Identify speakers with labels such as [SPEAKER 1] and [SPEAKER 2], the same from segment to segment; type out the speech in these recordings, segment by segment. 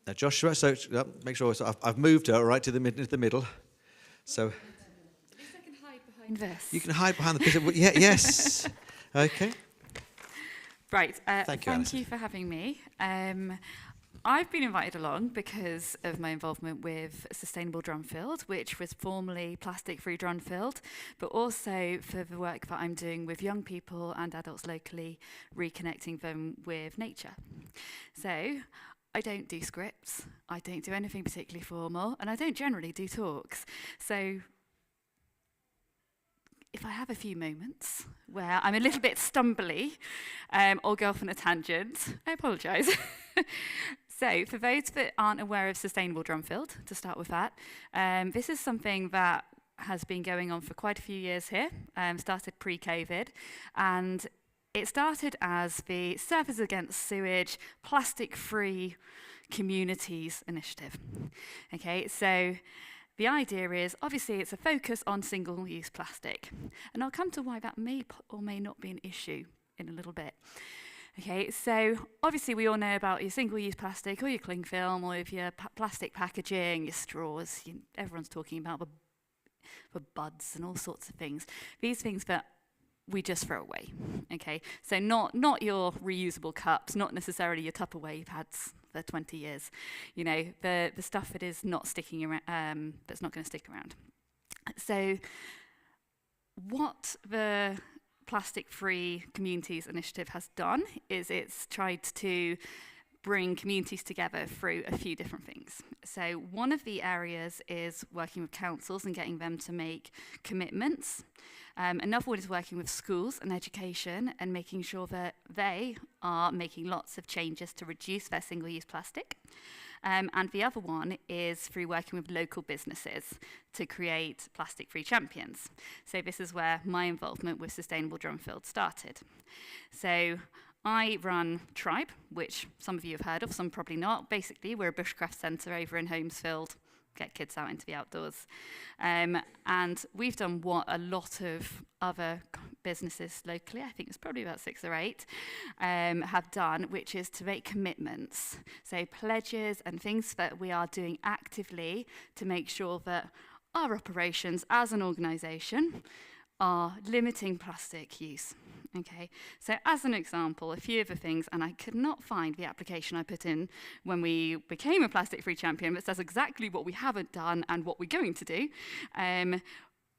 [SPEAKER 1] Now, Joshua, so make sure I've moved her right to the into the middle. So
[SPEAKER 2] At least I can hide behind this.
[SPEAKER 1] you can hide behind the bit of, yeah, yes. Okay.
[SPEAKER 2] Right.
[SPEAKER 1] Thank you, Alison.
[SPEAKER 2] You for having me. I've been invited along because of my involvement with Sustainable Drumfield, which was formerly Plastic Free Drumfield, but also for the work that I'm doing with young people and adults locally, reconnecting them with nature. So I don't do scripts, I don't do anything particularly formal, and I don't generally do talks. So if I have a few moments where I'm a little bit stumbly or go off on a tangent, I apologise. So for those that aren't aware of Sustainable Drumfield, to start with that, this is something that has been going on for quite a few years here, started pre-COVID, and it started as the Surfers Against Sewage Plastic-Free Communities Initiative. Okay, so the idea is, obviously, it's a focus on single-use plastic, and I'll come to why that may or may not be an issue in a little bit. Okay, so obviously we all know about your single-use plastic or your cling film or your plastic packaging, your straws. Everyone's talking about the buds and all sorts of things. These things that we just throw away. Okay, so not your reusable cups, not necessarily your Tupperware you've had for 20 years. You know, the stuff that is not sticking around, that's not going to stick around. So what the Plastic Free Communities Initiative has done is it's tried to bring communities together through a few different things. So one of the areas is working with councils and getting them to make commitments. Another one is working with schools and education and making sure that they are making lots of changes to reduce their single-use plastic. And the other one is through working with local businesses to create plastic-free champions. So this is where my involvement with Sustainable Drumfield started. So I run Tribe, which some of you have heard of, some probably not. Basically, we're a bushcraft centre over in Holmesfield, get kids out into the outdoors. And we've done what a lot of other businesses locally, I think it's probably about 6 or 8, have done, which is to make commitments. So pledges and things that we are doing actively to make sure that our operations as an organisation are limiting plastic use. Okay, so as an example, a few of the things, and I could not find the application I put in when we became a plastic-free champion that says exactly what we haven't done and what we're going to do,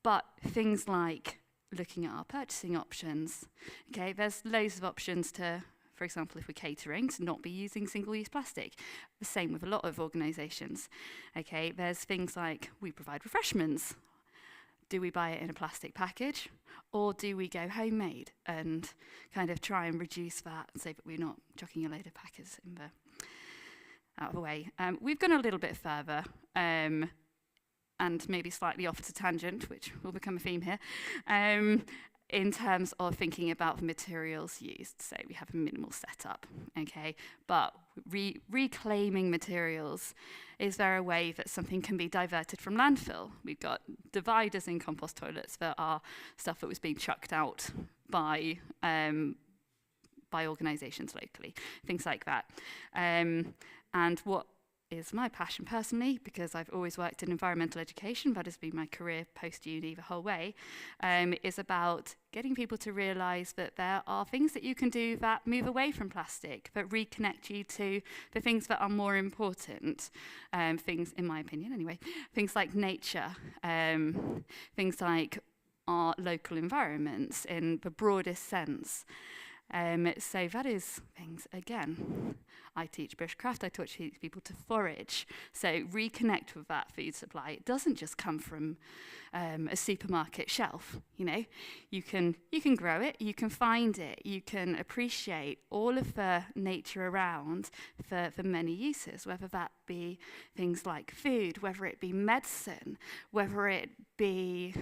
[SPEAKER 2] but things like looking at our purchasing options. Okay, there's loads of options to, for example, if we're catering, to not be using single-use plastic. The same with a lot of organisations. Okay, there's things like we provide refreshments. Do we buy it in a plastic package, or do we go homemade and kind of try and reduce that so that we're not chucking a load of packers in out of the way? We've gone a little bit further, and maybe slightly off to tangent, which will become a theme here, in terms of thinking about the materials used. So we have a minimal setup, okay? But reclaiming materials, is there a way that something can be diverted from landfill? We've got dividers in compost toilets that are stuff that was being chucked out by organisations locally, things like that. And what is my passion personally, because I've always worked in environmental education, that has been my career post-uni the whole way, is about getting people to realise that there are things that you can do that move away from plastic, that reconnect you to the things that are more important. Things, in my opinion anyway, things like nature, things like our local environments in the broadest sense. So that is things, again, I teach bushcraft, I teach people to forage, so reconnect with that food supply. It doesn't just come from a supermarket shelf, you know. You can grow it, you can find it, you can appreciate all of the nature around for many uses, whether that be things like food, whether it be medicine, whether it be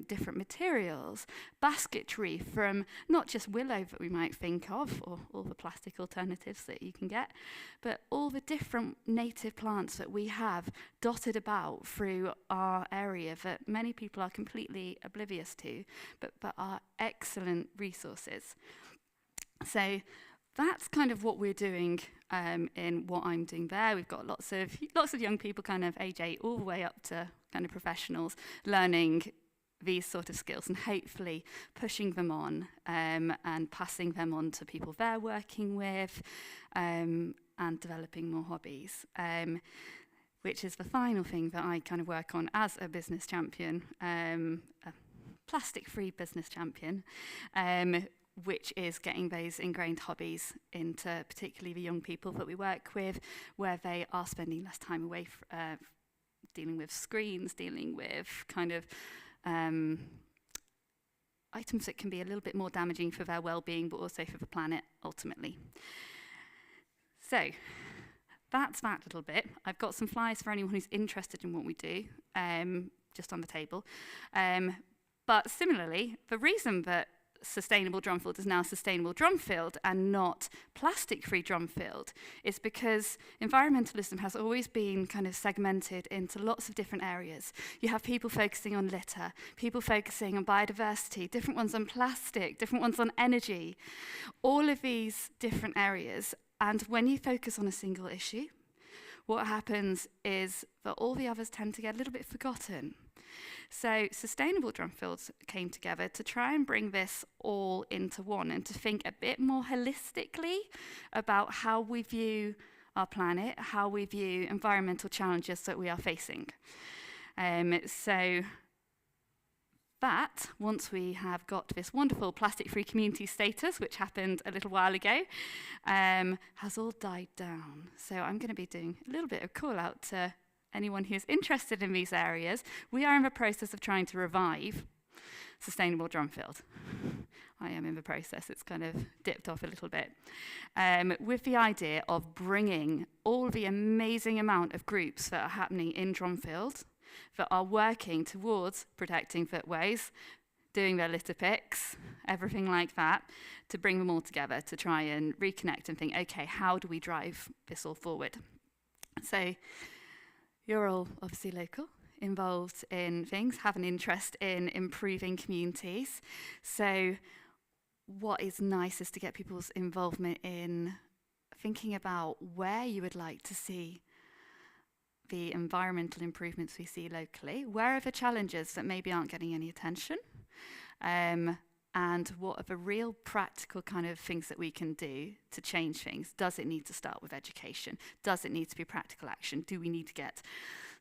[SPEAKER 2] different materials, basketry from not just willow that we might think of, or all the plastic alternatives that you can get, but all the different native plants that we have dotted about through our area that many people are completely oblivious to, but are excellent resources. So that's kind of what we're doing in what I'm doing there. We've got lots of young people, kind of age 8 all the way up to kind of professionals, learning these sort of skills and hopefully pushing them on and passing them on to people they're working with and developing more hobbies, which is the final thing that I kind of work on as a business champion, a plastic-free business champion, which is getting those ingrained hobbies into particularly the young people that we work with, where they are spending less time away dealing with screens, dealing with kind of items that can be a little bit more damaging for their well-being, but also for the planet, ultimately. So that's that little bit. I've got some flyers for anyone who's interested in what we do, just on the table. But similarly, the reason that Sustainable Drumfield is now Sustainable Drumfield and not Plastic-Free Drumfield is because environmentalism has always been kind of segmented into lots of different areas. You have people focusing on litter, people focusing on biodiversity, different ones on plastic, different ones on energy, all of these different areas. And when you focus on a single issue, what happens is that all the others tend to get a little bit forgotten. So Sustainable Drumfields came together to try and bring this all into one and to think a bit more holistically about how we view our planet, how we view environmental challenges that we are facing. So that, once we have got this wonderful plastic-free community status, which happened a little while ago, has all died down. So I'm going to be doing a little bit of call-out to anyone who's interested in these areas. We are in the process of trying to revive Sustainable Drumfield. I am in the process. It's kind of dipped off a little bit. With the idea of bringing all the amazing amount of groups that are happening in Drumfield that are working towards protecting footways, doing their litter picks, everything like that, to bring them all together to try and reconnect and think, okay, how do we drive this all forward? So you're all obviously local, involved in things, have an interest in improving communities. So what is nice is to get people's involvement in thinking about where you would like to see the environmental improvements we see locally, where are the challenges that maybe aren't getting any attention, and what are the real practical kind of things that we can do to change things. Does it need to start with education? Does it need to be practical action? Do we need to get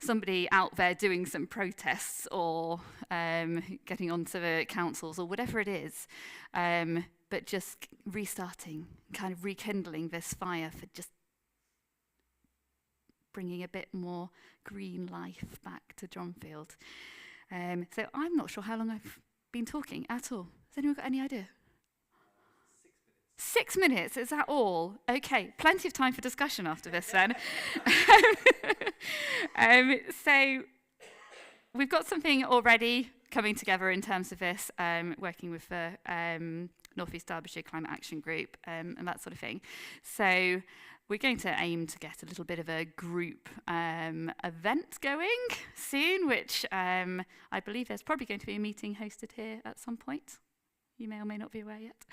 [SPEAKER 2] somebody out there doing some protests or getting onto the councils or whatever it is, but just restarting, kind of rekindling this fire for just bringing a bit more green life back to Drumfield. So I'm not sure how long I've been talking at all. Has anyone got any idea? 6 minutes, is that all? Okay, plenty of time for discussion after this then. So we've got something already coming together in terms of this, working with the North East Derbyshire Climate Action Group and that sort of thing. So we're going to aim to get a little bit of a group event going soon, which I believe there's probably going to be a meeting hosted here at some point. You may or may not be aware yet.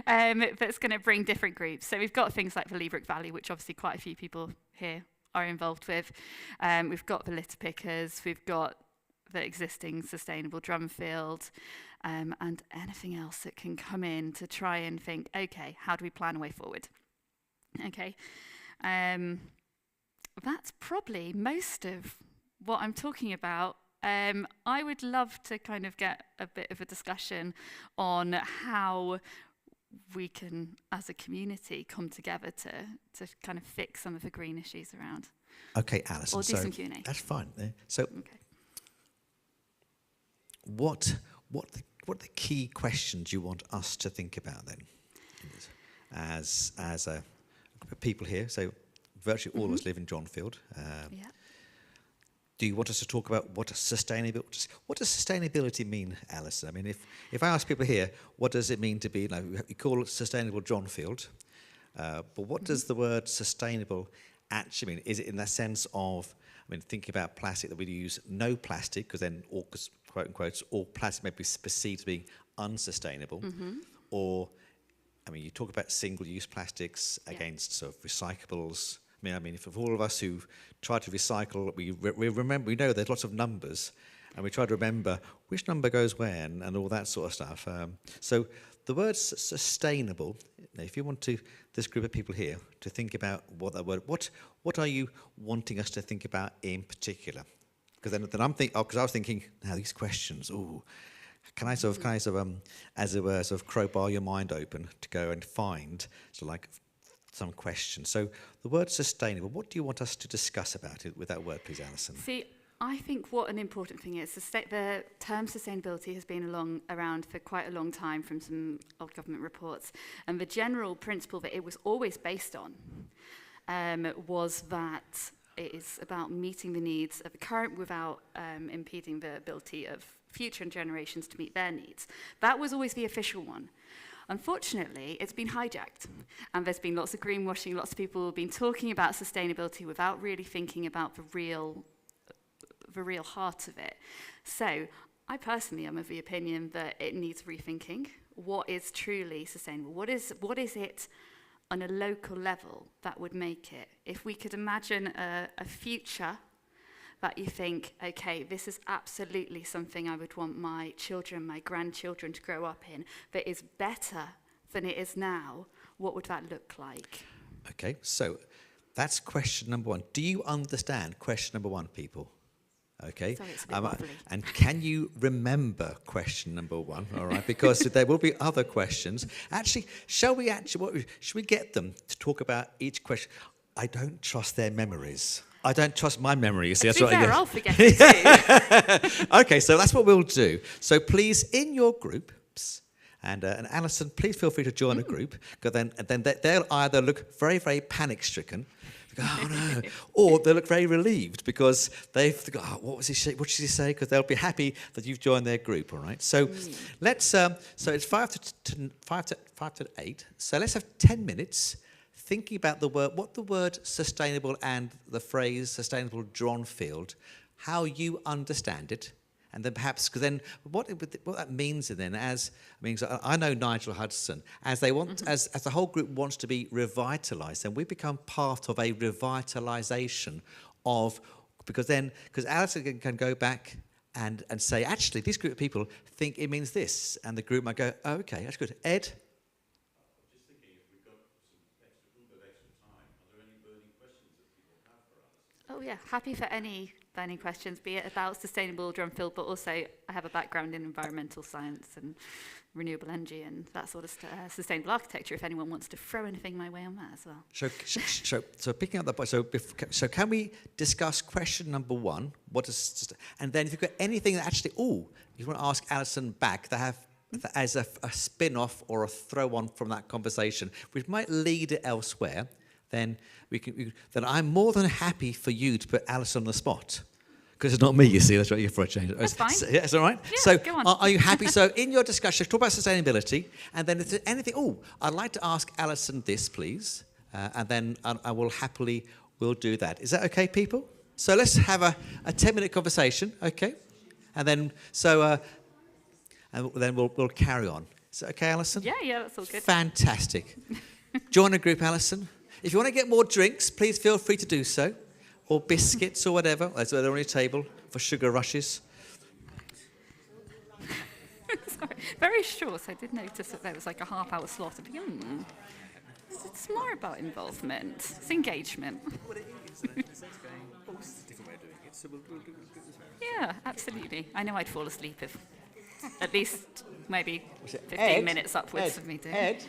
[SPEAKER 2] That's going to bring different groups. So we've got things like the Leabrook Valley, which obviously quite a few people here are involved with. We've got the litter pickers. We've got the existing Sustainable Drumfield, and anything else that can come in to try and think, okay, how do we plan a way forward? Okay. That's probably most of what I'm talking about. I would love to kind of get a bit of a discussion on how we can, as a community, come together to kind of fix some of the green issues around.
[SPEAKER 1] Okay, Alison.
[SPEAKER 2] Or do some Q&A.
[SPEAKER 1] That's fine. So,
[SPEAKER 2] Okay.
[SPEAKER 1] what are the key questions you want us to think about then, as a group of people here? So, virtually all of us live in Drumfield.
[SPEAKER 2] Yeah.
[SPEAKER 1] Do you want us to talk about what does sustainability mean, Alison? I mean, if I ask people here, what does it mean to be, we call it Sustainable Drumfield, but what does the word sustainable actually mean? Is it in the sense of, thinking about plastic, that we use no plastic, because then, quote unquote, all plastic may be perceived as being unsustainable, or I mean, you talk about single-use plastics
[SPEAKER 2] Yeah.
[SPEAKER 1] against sort of recyclables. I mean, for all of us who try to recycle, we remember, we know there's lots of numbers, and we try to remember which number goes where and all that sort of stuff. So the word sustainable, if you want to, this group of people here, to think about what that word, what are you wanting us to think about in particular? Because then I'm thinking, because I was thinking, now these questions, ooh, can I sort of, as it were, sort of crowbar your mind open to go and find, so like, some questions. So the word sustainable, what do you want us to discuss about it with that word, please, Alison?
[SPEAKER 2] See, I think what an important thing is, the term sustainability has been around for quite a long time from some old government reports, and the general principle that it was always based on was that it is about meeting the needs of the current without impeding the ability of future generations to meet their needs. That was always the official one. Unfortunately, it's been hijacked, and there's been lots of greenwashing, lots of people have been talking about sustainability without really thinking about the real heart of it. So, I personally am of the opinion that it needs rethinking. What is truly sustainable? What is it on a local level that would make it? If we could imagine a future that you think, okay, this is absolutely something I would want my children, my grandchildren to grow up in, that is better than it is now, what would that look like?
[SPEAKER 1] Okay, so that's question number one. Do you understand question number one, people? Okay.
[SPEAKER 2] Sorry, it's a bit wobbly.
[SPEAKER 1] And can you remember question number one? All right, because there will be other questions. Actually, should we get them to talk about each question? I don't trust their memories. I don't trust my memory, you see.
[SPEAKER 2] To be fair, I'll forget it too.
[SPEAKER 1] Okay, so that's what we'll do. So please, in your groups, and Alison, please feel free to join a group, because then they'll either look very, very panic-stricken, oh no, or they'll look very relieved because they've got, oh, what did he say? Because they'll be happy that you've joined their group, all right? So let's, so it's 5 to 8, so let's have 10 minutes thinking about what the word sustainable and the phrase sustainable Dronfield, how you understand it, and then perhaps, because then what that means then, I know Nigel Hudson, as they want, as the whole group wants to be revitalised, and we become part of a revitalisation of, because Alison can go back and say, actually, this group of people think it means this, and the group might go, oh, okay, that's good. Ed?
[SPEAKER 2] Oh yeah, happy for any burning questions, be it about sustainable Dronfield, but also I have a background in environmental science and renewable energy and that sort of sustainable architecture, if anyone wants to throw anything my way on that as well.
[SPEAKER 1] So picking up that point, so can we discuss question number one? And then if you've got anything that actually, you want to ask Alison back to have as a spin-off or a throw-on from that conversation, which might lead it elsewhere, then then I'm more than happy for you to put Alison on the spot. Because it's not me, you see, that's right, you're for a change.
[SPEAKER 2] That's fine.
[SPEAKER 1] Yeah, that's all right?
[SPEAKER 2] Yeah,
[SPEAKER 1] so
[SPEAKER 2] go on.
[SPEAKER 1] Are you happy? So in your discussion, talk about sustainability, and then if there's anything, I'd like to ask Alison this, please, and then I will happily, we'll do that. Is that okay, people? So let's have a 10-minute conversation, okay? And then, we'll carry on. Is that okay, Alison?
[SPEAKER 2] Yeah, that's all good.
[SPEAKER 1] Fantastic. Join a group, Alison. If you want to get more drinks, please feel free to do so. Or biscuits or whatever. They're on your table for sugar rushes.
[SPEAKER 2] Sorry, very short. I did notice that there was like a half-hour slot. It's more about involvement. It's engagement. Yeah, absolutely. I know I'd fall asleep if at least maybe 15 minutes upwards of me doing.
[SPEAKER 1] Ed,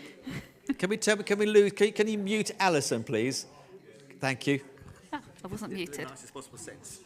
[SPEAKER 1] can you mute Alison, please? Thank you.
[SPEAKER 2] I wasn't muted.
[SPEAKER 1] Nicest possible sense.